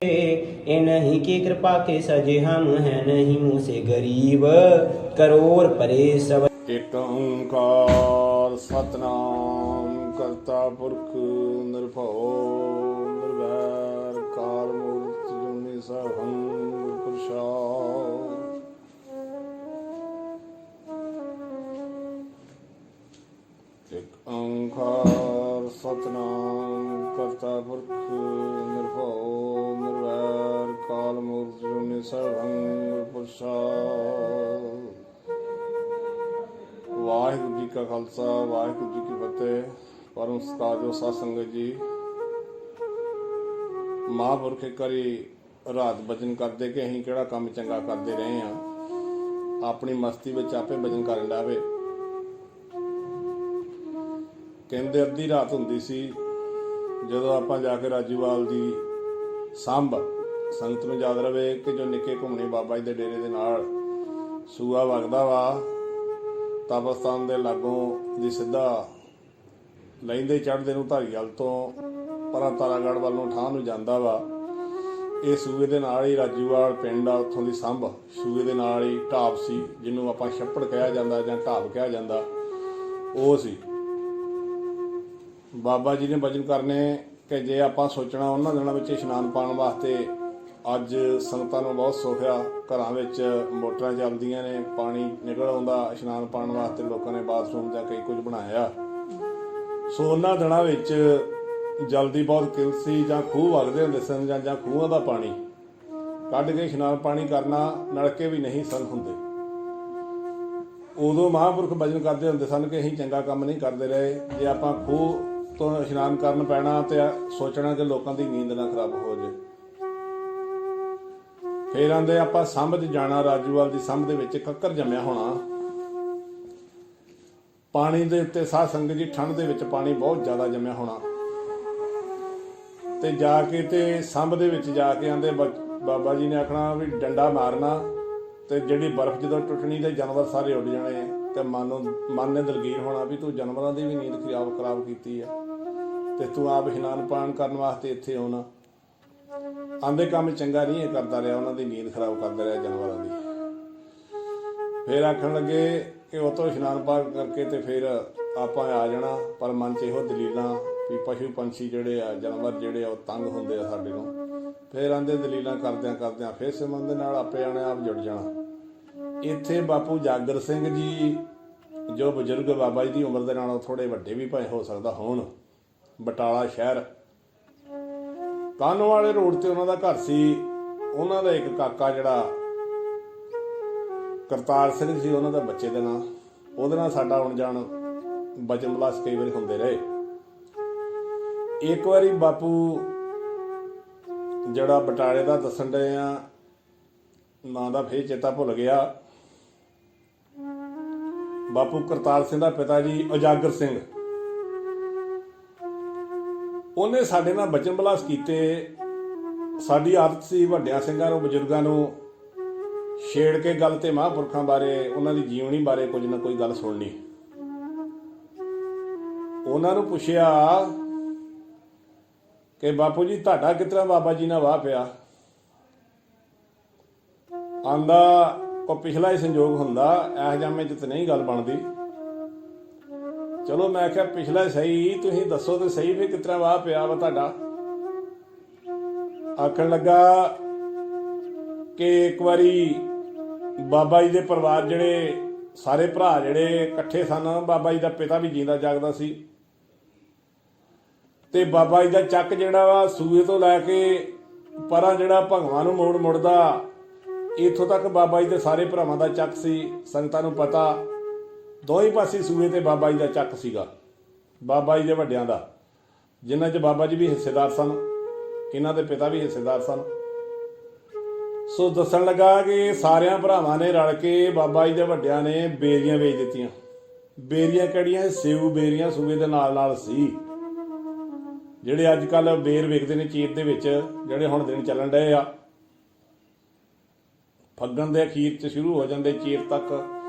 इन्हीं की कृपा के सजे हम हैं, नहीं मुँह से गरीब करोड़ परे सब। एक ओंकार सतनाम करता पुरख निरभਉ निर्वैर काल मूर्त जुनि सभं प्रसाद। एक ओंकार सतनाम करता पुरख निरभਉ निर्वैर काल मूर्त जुनि सभं प्रसाद। ਵਾਹਿਗੁਰੂ ਜੀ ਕਾ ਖਾਲਸਾ ਵਾਹਿਗੁਰੂ ਜੀ ਕੀ ਫਤਿਹ। ਪਰਮ ਸਤਿਕਾਰਯੋਗ ਸਾਧ ਸੰਗਤ ਜੀ, ਮਹਾਂਪੁਰਖ ਇੱਕ ਵਾਰੀ ਰਾਤ ਬਚਨ ਕਰਦੇ ਕਿ ਅਸੀਂ ਕਿਹੜਾ ਕੰਮ ਚੰਗਾ ਕਰਦੇ ਰਹੇ ਹਾਂ, ਆਪਣੀ ਮਸਤੀ ਵਿੱਚ ਆਪੇ ਬਚਨ ਕਰਨ ਲਾਵੇ। ਕਹਿੰਦੇ ਅੱਧੀ ਰਾਤ ਹੁੰਦੀ ਸੀ ਜਦੋਂ ਆਪਾਂ ਜਾ ਕੇ ਰਾਜੂਵਾਲ ਦੀ ਸੰਭ ਸੰਗਤ ਨੂੰ ਯਾਦ ਰਵੇ ਕਿ ਜੋ ਨਿੱਕੇ ਘੁੰਮਣੇ ਬਾਬਾ ਜੀ ਦੇ ਡੇਰੇ ਦੇ ਨਾਲ ਸੂਆ ਵਗਦਾ ਵਾ, ਤਾਪਸਤਾਨ ਦੇ ਲਾਗੋਂ ਦੀ ਸਿੱਧਾ ਲੈਂਦੇ ਚੜ੍ਹਦੇ ਨੂੰ ਧਾਰੀਵਾਲ ਤੋਂ ਪਰਾਂ ਤਾਰਾਗੜ੍ਹ ਵੱਲ ਨੂੰ ਠਾਹ ਨੂੰ ਜਾਂਦਾ ਵਾ। ਇਹ ਸੂਏ ਦੇ ਨਾਲ ਹੀ ਰਾਜੂਵਾਲ ਪਿੰਡ ਆ, ਉੱਥੋਂ ਦੀ ਸੰਭ ਸੂਏ ਦੇ ਨਾਲ ਹੀ ਢਾਬ ਸੀ, ਜਿਹਨੂੰ ਆਪਾਂ ਛੱਪੜ ਕਿਹਾ ਜਾਂਦਾ ਜਾਂ ਢਾਬ ਕਿਹਾ ਜਾਂਦਾ, ਉਹ ਸੀ। ਬਾਬਾ ਜੀ ਨੇ ਬਚਨ ਕਰਨੇ ਕਿ ਜੇ ਆਪਾਂ ਸੋਚਣਾ ਉਹਨਾਂ ਦਿਨਾਂ ਵਿੱਚ ਇਸ਼ਨਾਨ ਪਾਉਣ ਵਾਸਤੇ, ਅੱਜ ਸੰਗਤਾਂ ਨੂੰ ਬਹੁਤ ਸੁੱਖ ਆ, ਘਰਾਂ ਵਿੱਚ ਮੋਟਰਾਂ ਚੱਲਦੀਆਂ ਨੇ, ਪਾਣੀ ਨਿਕਲ ਆਉਂਦਾ ਇਸ਼ਨਾਨ ਪਾਉਣ ਵਾਸਤੇ, ਲੋਕਾਂ ਨੇ ਬਾਥਰੂਮ ਜਾਂ ਕਈ ਕੁਝ ਬਣਾਇਆ। ਸੋ ਉਹਨਾਂ ਦਿਨਾਂ ਵਿੱਚ ਜਲਦੀ ਬਹੁਤ ਕਿਲ ਸੀ, ਜਾਂ ਖੂਹ ਵਗਦੇ ਹੁੰਦੇ ਸਨ, ਜਾਂ ਖੂਹਾਂ ਦਾ ਪਾਣੀ ਕੱਢ ਕੇ ਇਸ਼ਨਾਨ ਪਾਣੀ ਕਰਨਾ, ਨਲਕੇ ਵੀ ਨਹੀਂ ਸਨ ਹੁੰਦੇ। ਉਦੋਂ ਮਹਾਂਪੁਰਖ ਬਚਨ ਕਰਦੇ ਹੁੰਦੇ ਸਨ ਕਿ ਅਸੀਂ ਚੰਗਾ ਕੰਮ ਨਹੀਂ ਕਰਦੇ ਰਹੇ, ਜੇ ਆਪਾਂ ਖੂਹ ਤੋਂ ਇਸ਼ਨਾਨ ਕਰਨ ਪੈਣਾ ਤੇ ਸੋਚਣਾ ਕਿ ਲੋਕਾਂ ਦੀ ਨੀਂਦ ਨਾ ਖਰਾਬ ਹੋ ਜਾਏ। ਫੇਰ ਆਂਦੇ ਆਪਾਂ ਸੰਭ 'ਚ ਜਾਣਾ, ਰਾਜੂਵਾਲ ਦੀ ਸੰਭ ਦੇ ਵਿੱਚ ਕੱਕਰ ਜੰਮਿਆ ਹੋਣਾ, ਪਾਣੀ ਦੇ ਉੱਤੇ ਸਾਧ ਸੰਗਤ ਜੀ ਠੰਡ ਦੇ ਵਿੱਚ ਪਾਣੀ ਬਹੁਤ ਜ਼ਿਆਦਾ ਜੰਮਿਆ ਹੋਣਾ, ਤੇ ਜਾ ਕੇ ਤੇ ਸੰਭ ਦੇ ਵਿੱਚ ਜਾ ਕੇ ਆਂਦੇ ਬਾਬਾ ਜੀ ਨੇ ਆਖਣਾ ਵੀ ਡੰਡਾ ਮਾਰਨਾ, ਤੇ ਜਿਹੜੀ ਬਰਫ਼ ਜਦੋਂ ਟੁੱਟਣੀ ਤੇ ਜਾਨਵਰ ਸਾਰੇ ਉੱਡ ਜਾਣੇ, ਤੇ ਮਨ ਨੇ ਦਲਗੀਰ ਹੋਣਾ ਵੀ ਤੂੰ ਜਾਨਵਰਾਂ ਦੀ ਵੀ ਨੀਂਦ ਖਰਾਬ ਕੀਤੀ ਆ, ਤੇ ਤੂੰ ਆਪ ਇਸ਼ਨਾਨ ਪਾਣ ਕਰਨ ਵਾਸਤੇ ਇੱਥੇ ਆਉਣਾ। ਆਂਦੇ ਕੰਮ ਚੰਗਾ ਨਹੀਂ ਇਹ ਕਰਦਾ ਰਿਹਾ, ਉਹਨਾਂ ਦੀ ਨੀਂਦ ਖਰਾਬ ਕਰਦਾ ਰਿਹਾ ਜਾਨਵਰਾਂ ਦੀ। ਫਿਰ ਆਖਣ ਲੱਗੇ ਕਿ ਉਹ ਤੋਂ ਇਸ਼ਨਾਨ ਪਾਣ ਕਰਕੇ ਤੇ ਫਿਰ ਆਪਾਂ ਆ ਜਾਣਾ, ਪਰ ਮਨ 'ਚ ਇਹੋ ਦਲੀਲਾਂ ਵੀ ਪਸ਼ੂ ਪੰਛੀ ਜਿਹੜੇ ਆ, ਜਾਨਵਰ ਜਿਹੜੇ ਆ, ਉਹ ਤੰਗ ਹੁੰਦੇ ਆ ਸਾਡੇ ਨੂੰ। ਫਿਰ ਆਂਦੇ ਦਲੀਲਾਂ ਕਰਦਿਆਂ ਫਿਰ ਸਿਮਰਨ ਦੇ ਨਾਲ ਆਪੇ ਆਣੇ ਆਪ ਜੁੜ ਜਾਣਾ। ਇੱਥੇ ਬਾਪੂ ਜਾਗਰ ਸਿੰਘ ਜੀ, ਜੋ ਬਜ਼ੁਰਗ ਬਾਬਾ ਜੀ ਦੀ ਉਮਰ ਦੇ ਨਾਲੋਂ ਥੋੜੇ ਵੱਡੇ ਵੀ ਭਾਵੇਂ ਹੋ ਸਕਦਾ ਹੋਣ, ਬਟਾਲਾ ਸ਼ਹਿਰ ਕਾਨੋਂ ਵਾਲੇ ਰੋਡ ਤੇ ਉਹਨਾਂ ਦਾ ਘਰ ਸੀ। ਉਹਨਾਂ ਦਾ ਇੱਕ ਕਾਕਾ ਜਿਹੜਾ ਕਰਤਾਰ ਸਿੰਘ ਸੀ, ਉਹਨਾਂ ਦਾ ਬੱਚੇ ਦਾ ਨਾਂ, ਉਹਦੇ ਨਾਲ ਸਾਡਾ ਆਉਣ ਜਾਣ ਬਚਨ ਬਲਾਸ ਕਈ ਵਾਰੀ ਹੁੰਦੇ ਰਹੇ। ਇੱਕ ਵਾਰੀ ਬਾਪੂ ਜਿਹੜਾ ਬਟਾਲੇ ਦਾ ਦੱਸਣ ਡਏ ਆ, ਨਾਂ ਦਾ ਫੇਰ ਚੇਤਾ ਭੁੱਲ ਗਿਆ, ਬਾਪੂ ਕਰਤਾਰ ਸਿੰਘ ਦਾ ਪਿਤਾ ਜੀ ਉਜਾਗਰ ਸਿੰਘ, ਉਹਨੇ ਸਾਡੇ ਨਾਲ ਬਚਨ ਬਲਾਸ ਕੀਤੇ। ਸਾਡੀ ਆਦਤ ਸੀ ਵੱਡਿਆਂ ਸਿੰਘਾਂ ਨੂੰ, ਬਜ਼ੁਰਗਾਂ ਨੂੰ ਛੇੜ ਕੇ ਗੱਲ ਤੇ ਮਹਾਂਪੁਰਖਾਂ ਬਾਰੇ, ਉਹਨਾਂ ਦੀ ਜੀਵਨੀ ਬਾਰੇ ਕੁਝ ਨਾ ਕੋਈ ਗੱਲ ਸੁਣਨੀ। ਉਹਨਾਂ ਨੂੰ ਪੁੱਛਿਆ ਕਿ ਬਾਪੂ ਜੀ ਤੁਹਾਡਾ ਕਿਸ ਤਰ੍ਹਾਂ ਬਾਬਾ ਜੀ ਨਾਲ ਵਾਹ ਪਿਆ? ਆਂਦਾ ਉਹ ਪਿਛਲਾ ਹੀ ਸੰਜੋਗ ਹੁੰਦਾ, ਇਹ ਜਾਮੇ 'ਚ ਤਾਂ ਨਹੀਂ ਗੱਲ ਬਣਦੀ। ਚਲੋ ਮੈਂ ਕਿਹਾ ਪਿਛਲਾ ਸਹੀ, ਤੁਸੀਂ ਦੱਸੋ ਤੇ ਸਹੀ ਵੀ ਕਿਸ ਤਰ੍ਹਾਂ ਵਾਹ ਪਿਆ ਵਾ ਤੁਹਾਡਾ? ਆਖਣ ਲੱਗਾ ਕਿ ਇੱਕ ਵਾਰੀ ਬਾਬਾ ਜੀ ਦੇ ਪਰਿਵਾਰ ਜਿਹੜੇ ਸਾਰੇ ਭਰਾ ਜਿਹੜੇ ਇਕੱਠੇ ਸਨ, ਬਾਬਾ ਜੀ ਦਾ ਪਿਤਾ ਵੀ ਜਿੰਦਾ ਜਾਗਦਾ ਸੀ, ਤੇ ਬਾਬਾ ਜੀ ਦਾ ਚੱਕ ਜਿਹੜਾ ਵਾ ਸੂਏ ਤੋਂ ਲੈ ਕੇ ਪਰਾਂ ਜਿਹੜਾ ਭਗਵਾਨ ਨੂੰ ਮੁੜਦਾ, ਇੱਥੋਂ ਤੱਕ ਬਾਬਾ ਜੀ ਦੇ ਸਾਰੇ ਭਰਾਵਾਂ ਦਾ ਚੱਕ ਸੀ। ਸੰਗਤਾਂ ਨੂੰ ਪਤਾ ਦੋਵੇਂ ਪਾਸੇ ਸੂਏ ਤੇ ਬਾਬਾ ਜੀ ਦਾ ਚੱਕ ਸੀਗਾ, ਬਾਬਾ ਜੀ ਦੇ ਵੱਡਿਆਂ ਦਾ, ਜਿਨ੍ਹਾਂ 'ਚ ਬਾਬਾ ਜੀ ਵੀ ਹਿੱਸੇਦਾਰ ਸਨ, ਇਹਨਾਂ ਦੇ ਪਿਤਾ ਵੀ ਹਿੱਸੇਦਾਰ ਸਨ। ਸੋ ਦੱਸਣ ਲੱਗਾ ਕਿ ਸਾਰਿਆਂ ਭਰਾਵਾਂ ਨੇ ਰਲ ਕੇ ਬਾਬਾ ਜੀ ਦੇ ਵੱਡਿਆਂ ਨੇ ਬੇਰੀਆਂ ਵੇਚ ਦਿੱਤੀਆਂ। ਬੇਰੀਆਂ ਕਿਹੜੀਆਂ? ਸੇਊ ਬੇਰੀਆਂ ਸੂਏ ਦੇ ਨਾਲ ਸੀ, ਜਿਹੜੇ ਅੱਜ ਕੱਲ ਬੇਰ ਵੇਚਦੇ ਨੇ ਚੇਤ ਦੇ ਵਿੱਚ, ਜਿਹੜੇ ਹੁਣ ਦਿਨ ਚੱਲਣ ਡਏ ਆ, ਫੱਗਣ ਦੇ ਅਖੀਰ 'ਚ ਸ਼ੁਰੂ ਹੋ ਜਾਂਦੇ, ਚੇਤ ਤੱਕ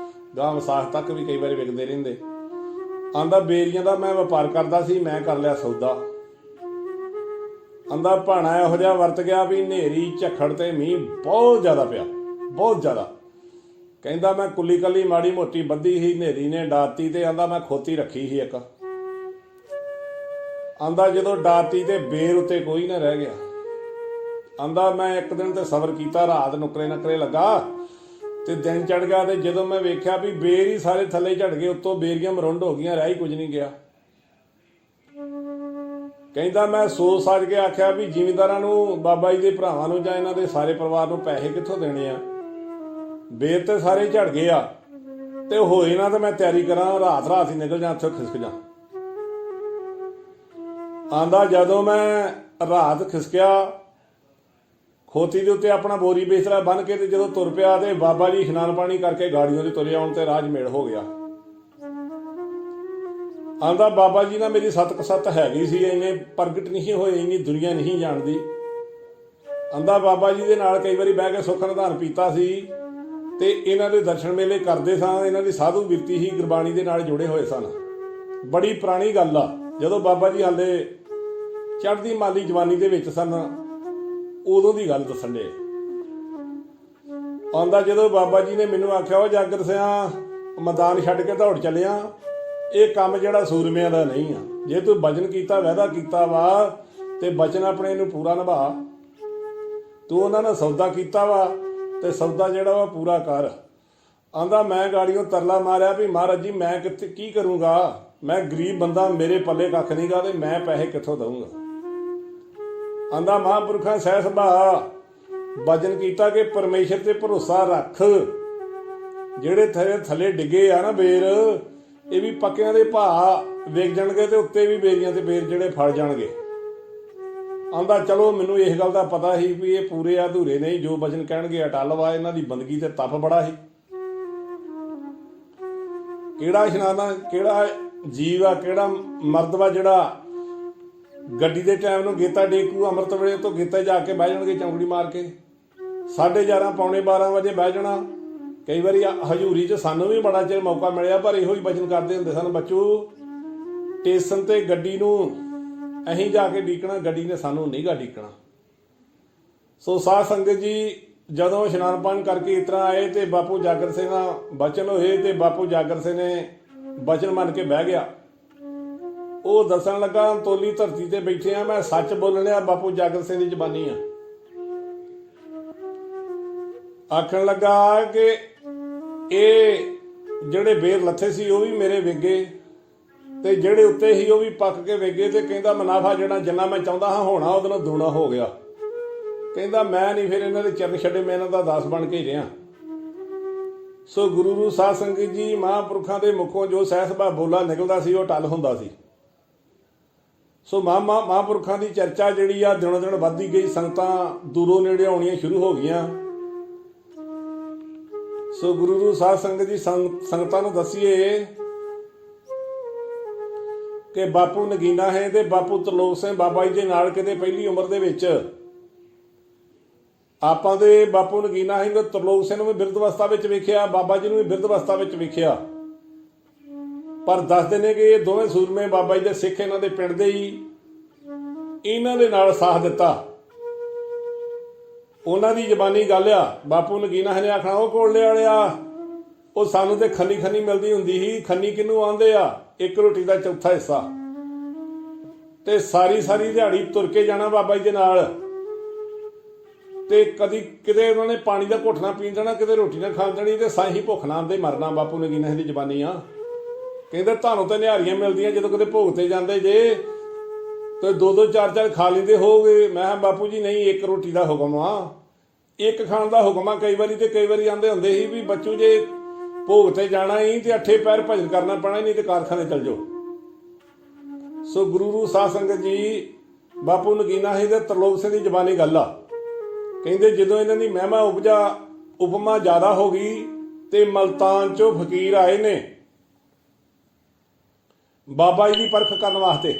ਗਾਂ ਵਿਸਾਖ ਤੱਕ ਵੀ ਕਈ ਵਾਰੀ ਵਿਕਦੇ ਰਹਿੰਦੇ। ਆਂਦਾ ਬੇਰੀਆਂ ਦਾ ਮੈਂ ਵਪਾਰ ਕਰਦਾ ਸੀ, ਮੈਂ ਕਰ ਲਿਆ ਸੌਦਾ। ਆਂਦਾ ਭਾਣਾ ਇਹੋ ਜਿਹਾ ਵਰਤ ਗਿਆ ਵੀ ਹਨੇਰੀ ਝੱਖੜ ਤੇ ਮੀਂਹ ਬਹੁਤ ਜ਼ਿਆਦਾ ਪਿਆ, ਬਹੁਤ ਜ਼ਿਆਦਾ। ਕਹਿੰਦਾ ਮੈਂ ਕੁੱਲੀ ਕੱਲੀ ਮਾੜੀ ਮੋਟੀ ਬੱਧੀ ਸੀ, ਹਨੇਰੀ ਨੇ ਡਾਤੀ ਤੇ ਆਂਦਾ ਮੈਂ ਖੋਤੀ ਰੱਖੀ ਸੀ ਇੱਕ। ਆਂਦਾ ਜਦੋਂ ਡਾਤੀ ਤੇ ਬੇਰ ਉੱਤੇ ਕੋਈ ਨਾ ਰਹਿ ਗਿਆ। ਆਂਦਾ ਮੈਂ ਇੱਕ ਦਿਨ ਤੇ ਸਬਰ ਕੀਤਾ, ਰਾਤ ਨੁਕਰੇ ਨਕਰੇ ਲੱਗਾ ਤੇ ਦਿਨ ਚੜ ਗਿਆ ਤੇ ਜਦੋਂ ਮੈਂ ਵੇਖਿਆ ਵੀ ਬੇਰ ਹੀ ਸਾਰੇ ਥੱਲੇ ਝੜ ਗਏ, ਉੱਤੋਂ ਬੇਰੀਆਂ ਮਰੁੰਡ ਹੋ ਗਈਆਂ, ਰਹਿ ਹੀ ਕੁਝ ਨਹੀਂ ਗਿਆ। ਕਹਿੰਦਾ ਮੈਂ ਸੋਚ ਸਾਜ ਕੇ ਆਖਿਆ ਵੀ ਜ਼ਿਮੀਂਦਾਰਾਂ ਨੂੰ, ਬਾਬਾ ਜੀ ਦੇ ਭਰਾਵਾਂ ਨੂੰ ਜਾਂ ਇਹਨਾਂ ਦੇ ਸਾਰੇ ਪਰਿਵਾਰ ਨੂੰ ਪੈਸੇ ਕਿੱਥੋਂ ਦੇਣੇ ਆ, ਬੇਰ ਤੇ ਸਾਰੇ ਝੜ ਗਏ ਆ ਤੇ ਹੋਏ ਨਾ ਤਾਂ ਮੈਂ ਤਿਆਰੀ ਕਰਾਂ, ਰਾਤ ਹੀ ਨਿਕਲ ਜਾ, ਉੱਥੋਂ ਖਿਸਕ ਜਾ। ਆਂਦਾ ਜਦੋਂ ਮੈਂ ਰਾਤ ਖਿਸਕਿਆ, ਖੋਤੀ ਦੇ ਉੱਤੇ ਆਪਣਾ ਬੋਰੀ ਬਿਸਤਰਾ ਬੰਨ੍ਹ ਕੇ ਤੇ ਜਦੋਂ ਤੁਰ ਪਿਆ ਤੇ ਬਾਬਾ ਜੀ ਇਸ਼ਨਾਨ ਪਾਣੀ ਕਰਕੇ ਗਾੜੀਆਂ ਦੇ ਤੁਰੇ ਆਉਣ ਤੇ ਰਾਜ ਮੇਲ ਹੋ ਗਿਆ। ਆਂਦਾ ਬਾਬਾ ਜੀ ਨਾਲ ਮੇਰੀ ਸਤ ਹੈਗੀ ਸੀ, ਇੰਨੇ ਪ੍ਰਗਟ ਨਹੀਂ ਹੋਏ, ਇੰਨੀ ਦੁਨੀਆ ਨਹੀਂ ਜਾਣਦੀ। ਆਂਦਾ ਬਾਬਾ ਜੀ ਦੇ ਨਾਲ ਕਈ ਵਾਰੀ ਬਹਿ ਕੇ ਸੁੱਖ ਨਿਧਾਨ ਪੀਤਾ ਸੀ ਤੇ ਇਹਨਾਂ ਦੇ ਦਰਸ਼ਨ ਮੇਲੇ ਕਰਦੇ ਸਾਂ। ਇਹਨਾਂ ਦੀ ਸਾਧੂ ਬਿਰਤੀ ਹੀ ਗੁਰਬਾਣੀ ਦੇ ਨਾਲ ਜੁੜੇ ਹੋਏ ਸਨ। ਬੜੀ ਪੁਰਾਣੀ ਗੱਲ ਆ, ਜਦੋਂ ਬਾਬਾ ਜੀ ਹਾਲੇ ਚੜ੍ਹਦੀ ਮਾਲੀ ਜਵਾਨੀ ਦੇ ਵਿੱਚ ਸਨ, ਉਦੋਂ ਦੀ ਗੱਲ ਦੱਸਣ ਦੇ। ਆਂਦਾ ਜਦੋਂ ਬਾਬਾ ਜੀ ਨੇ ਮੈਨੂੰ ਆਖਿਆ ਉਹ ਜਾਗਰ ਸਿਆ ਮੈਦਾਨ ਛੱਡ ਕੇ ਦੌੜ ਚੱਲਿਆ, ਇਹ ਕੰਮ ਜਿਹੜਾ ਸੂਰਮਿਆਂ ਦਾ ਨਹੀਂ ਆ। ਜੇ ਤੂੰ ਬਚਨ ਕੀਤਾ, ਵਾਅਦਾ ਕੀਤਾ ਵਾ ਤੇ ਬਚਨ ਆਪਣੇ ਨੂੰ ਪੂਰਾ ਨਿਭਾ। ਤੂੰ ਉਹਨਾਂ ਨਾਲ ਸੌਦਾ ਕੀਤਾ ਵਾ ਤੇ ਸੌਦਾ ਜਿਹੜਾ ਵਾ ਪੂਰਾ ਕਰ। ਆਂਦਾ ਮੈਂ ਗਾੜੀਆਂ ਤਰਲਾ ਮਾਰਿਆ ਵੀ ਮਹਾਰਾਜ ਜੀ ਮੈਂ ਕਿੱਥੇ ਕੀ ਕਰੂੰਗਾ, ਮੈਂ ਗਰੀਬ ਬੰਦਾ, ਮੇਰੇ ਪੱਲੇ ਕੱਖ ਨਹੀਂ ਗਾ ਤੇ ਮੈਂ ਪੈਸੇ ਕਿੱਥੋਂ ਦਊਂਗਾ। ਆਂਦਾ ਮਹਾਂਪੁਰਖਾਂ ਸਹਿ ਸੁਭਾ ਬਚਨ ਕੀਤਾ ਕਿ ਪਰਮੇਸ਼ਰ ਤੇ ਭਰੋਸਾ ਰੱਖ। ਜਿਹੜੇ ਥੱਲੇ ਡਿੱਗੇ ਆ ਨਾ ਬੇਰ, ਇਹ ਵੀ ਪੱਕਿਆਂ ਦੇ ਭਾਅ ਵਿਕ ਜਾਣਗੇ ਤੇ ਉੱਤੇ ਵੀ ਬੇਰੀਆਂ ਤੇ ਬੇਰ ਜਿਹੜੇ ਫੜ ਜਾਣਗੇ। ਆਂਦਾ ਚਲੋ ਮੈਨੂੰ ਇਸ ਗੱਲ ਦਾ ਪਤਾ ਸੀ ਵੀ ਇਹ ਪੂਰੇ ਅਧੂਰੇ ਨਹੀਂ, ਜੋ ਬਚਨ ਕਹਿਣਗੇ ਅਟੱਲ ਵਾ। ਇਹਨਾਂ ਦੀ ਬੰਦਗੀ ਤੇ ਤਪ ਬੜਾ ਸੀ। ਕਿਹੜਾ ਇਸ਼ਨਾਨਾ, ਕਿਹੜਾ ਜੀਵ ਆ, ਕਿਹੜਾ ਮਰਦ ਵਾ ਜਿਹੜਾ ਗੱਡੀ ਦੇ ਟਾਈਮ ਨੂੰ ਗੇਤਾ ਡੇਕੂ, ਅੰਮ੍ਰਿਤ ਵੇਲੇ ਤੋਂ ਗੇਤਾ ਜਾ ਕੇ ਬਹਿ ਜਾਣਗੇ ਚੌਂਕੜੀ ਮਾਰ ਕੇ। 11:30 ਪੌਣੇ 12 ਵਜੇ ਬਹਿ ਜਾਣਾ। ਕਈ ਵਾਰੀ ਹਜ਼ੂਰੀ 'ਚ ਸਾਨੂੰ ਵੀ ਬੜਾ ਚਿਰ ਮੌਕਾ ਮਿਲਿਆ, ਪਰ ਇਹੋ ਹੀ ਬਚਨ ਕਰਦੇ ਹੁੰਦੇ ਸਨ, ਬੱਚੂ ਸਟੇਸ਼ਨ ਤੇ ਗੱਡੀ ਨੂੰ ਅਸੀਂ ਜਾ ਕੇ ਡੀਕਣਾ, ਗੱਡੀ ਨੇ ਸਾਨੂੰ ਨਹੀਂ ਗਾ ਡੀਕਣਾ। ਸੋ ਸਾਧ ਸੰਗਤ ਜੀ ਜਦੋਂ ਇਸ਼ਨਾਨ ਪਾਣੀ ਕਰਕੇ ਇਸ ਤਰ੍ਹਾਂ ਆਏ ਤੇ ਬਾਪੂ ਜਾਗਰ ਸਿੰਘ ਨਾਲ ਬਚਨ ਹੋਏ ਤੇ ਬਾਪੂ ਜਾਗਰ ਸਿੰਘ ਨੇ ਬਚਨ ਮੰਨ ਕੇ ਬਹਿ ਗਿਆ। ਉਹ ਦੱਸਣ ਲੱਗਾ ਤੋਲੀ ਧਰਤੀ ਤੇ ਬੈਠੇ ਆ, ਮੈਂ ਸੱਚ ਬੋਲਣਿਆ, ਬਾਪੂ ਜਾਗਰ ਸਿੰਘ ਦੀ ਜ਼ਬਾਨੀ ਆ। ਆਖਣ ਲੱਗਾ ਕਿ ਇਹ ਜਿਹੜੇ ਬੇਰ ਲੱਥੇ ਸੀ ਉਹ ਵੀ ਮੇਰੇ ਵਿਗੇ ਤੇ ਜਿਹੜੇ ਉੱਤੇ ਸੀ ਉਹ ਵੀ ਪੱਕ ਕੇ ਵਿਗੇ। ਤੇ ਕਹਿੰਦਾ ਮੁਨਾਫਾ ਜਿਹੜਾ ਜਿੰਨਾ ਮੈਂ ਚਾਹੁੰਦਾ ਹਾਂ ਹੋਣਾ ਉਹਦੇ ਨਾਲ ਦੂਣਾ ਹੋ ਗਿਆ। ਕਹਿੰਦਾ ਮੈਂ ਨਹੀਂ ਫਿਰ ਇਹਨਾਂ ਦੇ ਚਰਨ ਛੱਡੇ, ਮੈਂ ਇਹਨਾਂ ਦਾ ਦਾਸ ਬਣ ਕੇ ਰਿਹਾ। ਸੋ ਗੁਰੂ ਸਾਧ ਸੰਗਤ ਜੀ ਮਹਾਂਪੁਰਖਾਂ ਦੇ ਮੁਖੋਂ ਜੋ ਸਹਿ ਸੁਭਾ ਬੋਲਾ ਨਿਕਲਦਾ ਸੀ ਉਹ ਟੱਲ ਹੁੰਦਾ ਸੀ। ਸੋ ਮਹਾਂਪੁਰਖਾਂ ਦੀ ਚਰਚਾ ਜਿਹੜੀ ਆ ਦਿਨੋਂ ਦਿਨ ਵੱਧਦੀ ਗਈ, ਸੰਗਤਾਂ ਦੂਰੋਂ ਨੇੜੇ ਆਉਣੀਆਂ ਸ਼ੁਰੂ ਹੋ ਗਈਆਂ। ਸੋ ਗੁਰੂ ਸਾਧ ਸੰਗਤ ਜੀ ਸੰਗਤਾਂ ਨੂੰ ਦੱਸੀਏ ਕਿ ਬਾਪੂ ਨਗੀਨਾ ਹੈ ਤੇ ਬਾਪੂ ਤਰਲੋਕ ਸਿੰਘ ਬਾਬਾ ਜੀ ਦੇ ਨਾਲ ਕਿਤੇ ਪਹਿਲੀ ਉਮਰ ਦੇ ਵਿੱਚ ਆਪਾਂ ਦੇ ਬਾਪੂ ਨਗੀਨਾ ਹੈ ਤੇ ਤਰਲੋਕ ਸਿੰਘ ਨੂੰ ਵੀ ਬਿਰਧ ਅਵਸਥਾ ਵਿੱਚ ਵੇਖਿਆ, ਬਾਬਾ ਜੀ ਨੂੰ ਵੀ ਬਿਰਧ ਅਵਸਥਾ ਵਿੱਚ ਵੇਖਿਆ। ਪਰ ਦੱਸਦੇ ਨੇ ਕਿ ਇਹ ਦੋਵੇਂ ਸੂਰਮੇ ਬਾਬਾ ਜੀ ਦੇ ਸਿੱਖ ਇਹਨਾਂ ਦੇ ਪਿੰਡ ਦੇ ਹੀ ਇਹਨਾਂ ਦੇ ਨਾਲ ਸਾਥ ਦਿੱਤਾ। ਉਹਨਾਂ ਦੀ ਜ਼ਬਾਨੀ ਗੱਲ ਆ, ਬਾਪੂ ਨਗੀਨਾ ਨੇ ਆਖਣਾ ਉਹ ਕੋਲੇ ਵਾਲਿਆ ਉਹ ਸਾਨੂੰ ਤੇ ਖੰਨੀ ਮਿਲਦੀ ਹੁੰਦੀ ਸੀ। ਖੰਨੀ ਕਿਹਨੂੰ ਆਂਦੇ ਆ? ਇੱਕ ਰੋਟੀ ਦਾ ਚੌਥਾ ਹਿੱਸਾ। ਤੇ ਸਾਰੀ ਦਿਹਾੜੀ ਤੁਰ ਕੇ ਜਾਣਾ ਬਾਬਾ ਜੀ ਦੇ ਨਾਲ ਤੇ ਕਦੀ ਕਿਤੇ ਉਹਨਾਂ ਨੇ ਪਾਣੀ ਦਾ ਘੁੱਟ ਨਾ ਪੀਣ ਦੇਣਾ, ਕਿਤੇ ਰੋਟੀ ਨਾ ਖਾਣ ਦੇਣੀ ਤੇ ਸਾਹੀ ਭੁੱਖ ਨਾਲ ਦੇ ਮਰਨਾ। ਬਾਪੂ ਨਗੀਨਾ ਦੀ ਜ਼ਬਾਨੀ ਆ। ਕਹਿੰਦੇ ਤੁਹਾਨੂੰ ਤਾਂ ਨਿਹਾਰੀਆਂ ਮਿਲਦੀਆਂ ਜਦੋਂ ਕਿਤੇ ਭੋਗ ਤੇ ਜਾਂਦੇ ਜੇ ਤੇ 2-2 4-4 ਖਾ ਲੈਂਦੇ ਹੋਗੇ। ਮੈਂ ਕਿਹਾ ਬਾਪੂ ਜੀ ਨਹੀਂ, ਇੱਕ ਰੋਟੀ ਦਾ ਹੁਕਮ ਆ, ਇੱਕ ਖਾਣ ਦਾ ਹੁਕਮ ਆ। ਕਈ ਵਾਰੀ ਤੇ ਕਈ ਵਾਰੀ ਆਂਦੇ ਹੁੰਦੇ ਸੀ ਵੀ ਬੱਚੂ ਜੇ ਭੋਗ ਤੇ ਜਾਣਾ ਹੀ ਤੇ 8 ਪੈਰ ਭਜਨ ਕਰਨਾ ਪੈਣਾ, ਨਹੀਂ ਤੇ ਕਾਰਖਾਨੇ ਚੱਲ ਜਾਓ। ਸੋ ਗੁਰੂ ਸਾਧ ਸੰਗਤ ਜੀ ਬਾਪੂ ਨਗੀਨਾ ਹੈ ਤੇ ਤਰਲੋਕ ਸਿੰਘ ਦੀ ਜ਼ਬਾਨੀ ਗੱਲ ਆ। ਕਹਿੰਦੇ ਜਦੋਂ ਇਹਨਾਂ ਦੀ ਮਹਿਮਾ ਉਪਮਾ ਜ਼ਿਆਦਾ ਹੋ ਗਈ ਤੇ ਮਲਤਾਨ ਚੋਂ ਫਕੀਰ ਆਏ ਨੇ ਬਾਬਾ ਜੀ ਦੀ ਪਰਖ ਕਰਨ ਵਾਸਤੇ।